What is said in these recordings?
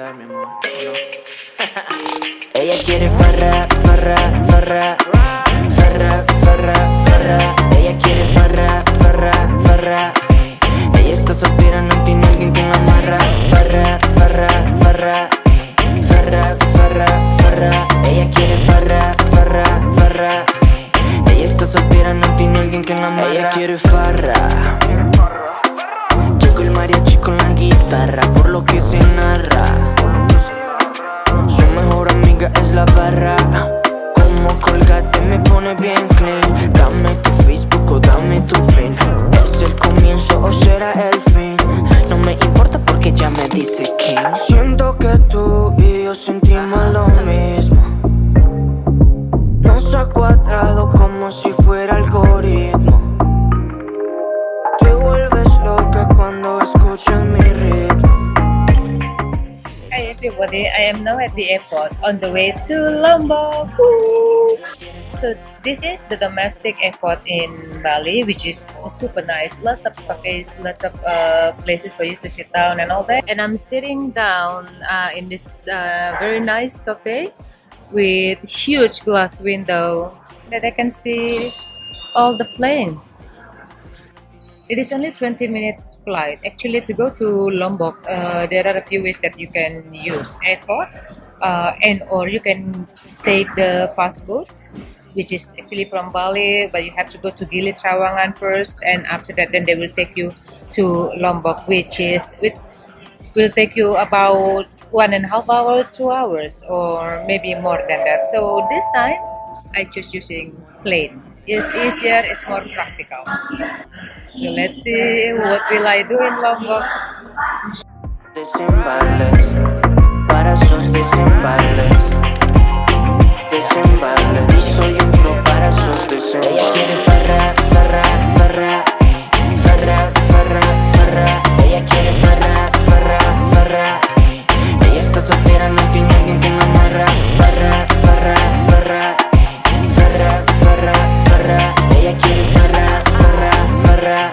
dar, mi amor, ¿o no? Ella quiere farra, farra, farra, farra, farra, farra. Ella quiere farra, farra, farra. Ella está soltera, no tiene alguien que la amarra. Farra, farra, farra, farra, farra, farra. Ella quiere farra, farra, farra. Ella está soltera, no tiene alguien que la amarra. Ella quiere farra. Llegó el mariachi con la guitarra, por lo que se narra. Su mejor amiga es la barra. Como Colgate me pone bien clean. Dame tu Facebook o dame tu pin. ¿Es el comienzo o será el fin? No me importa porque ya me dice quién. Siento que tú y yo sentimos lo mismo. Nos ha cuadrado como si fuera algoritmo. Te vuelves loca cuando escuchas mi ritmo. Hi everybody, I am now at the airport on the way to Lombok. Woo! So this is the domestic airport in Bali, which is super nice. Lots of cafes, lots of places for you to sit down and all that. And I'm sitting down in this very nice cafe with huge glass window that I can see all the planes. It is only 20 minutes flight. Actually, to go to Lombok, there are a few ways that you can use airport, and or you can take the fast boat, which is actually from Bali, but you have to go to Gili Trawangan first, and after that, then they will take you to Lombok, which will take you about 1.5 hours, 2 hours, or maybe more than that. So this time, I choose using plane. It's easier, it's more practical. So let's see what will I do in Lombok. Desembales, para esos desembales. Desembales, y soy un pro para esos desembales. Ella quiere farra, farra, farra, farra, farra, farra. Ella quiere farra, farra, farra. Ella está soltera, no tiene alguien que la amarra. Farra, farra, farra, farra, farra, farra. Ella quiere farra, farra, farra.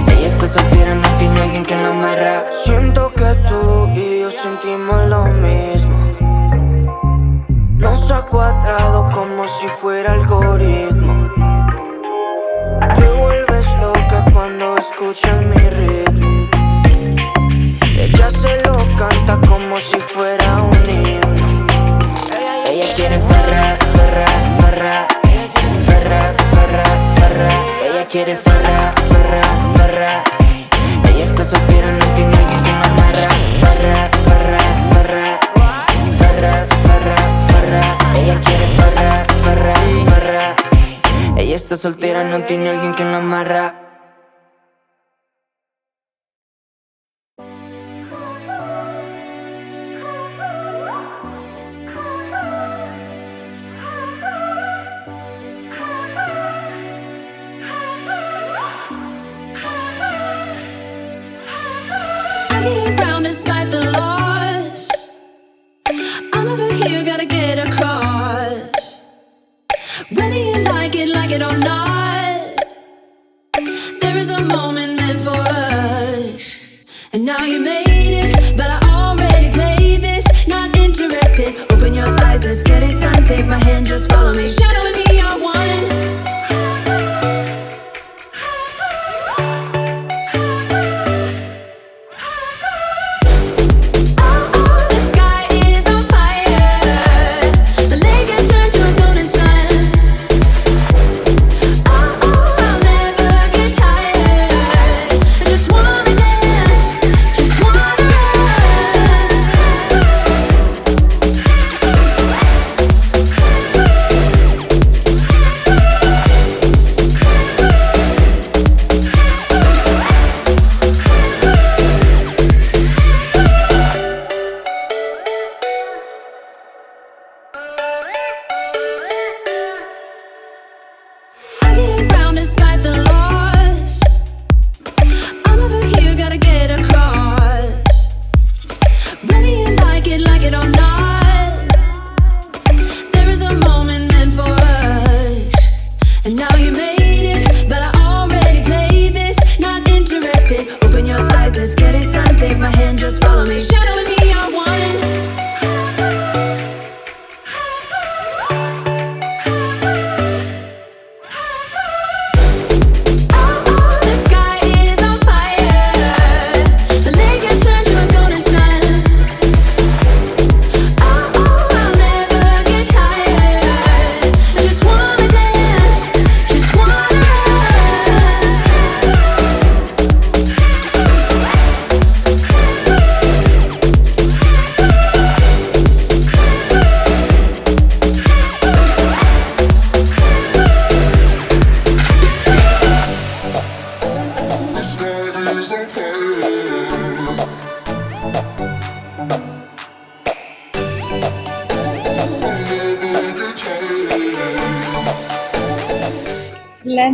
Ella está soltera, no tiene alguien que la amarra. Siento que tú y yo sentimos lo mismo. Nos ha cuadrado como si fuera algoritmo. Te vuelves loca cuando escuchas mi ritmo. Ella se lo canta como si fuera un himno. Ella quiere farra, farra, farra, farra, farra, farra. Ella quiere farra, farra, farra. Ella está soltera, no tiene alguien que la amarra. Farra, farra, farra, farra, farra, farra. Ella quiere farra, farra, farra. Ella está soltera, no tiene alguien que la amarra. Getting round despite the loss. I'm over here, gotta get across. Whether you like it or not,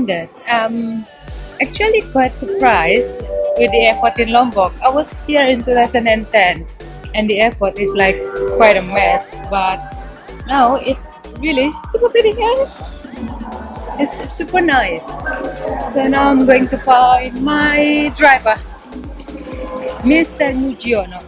that. Actually quite surprised with the airport in Lombok. I was here in 2010 and the airport is like quite a mess, but now it's really super pretty. It's super nice. So now I'm going to find my driver, Mr. Mugiono.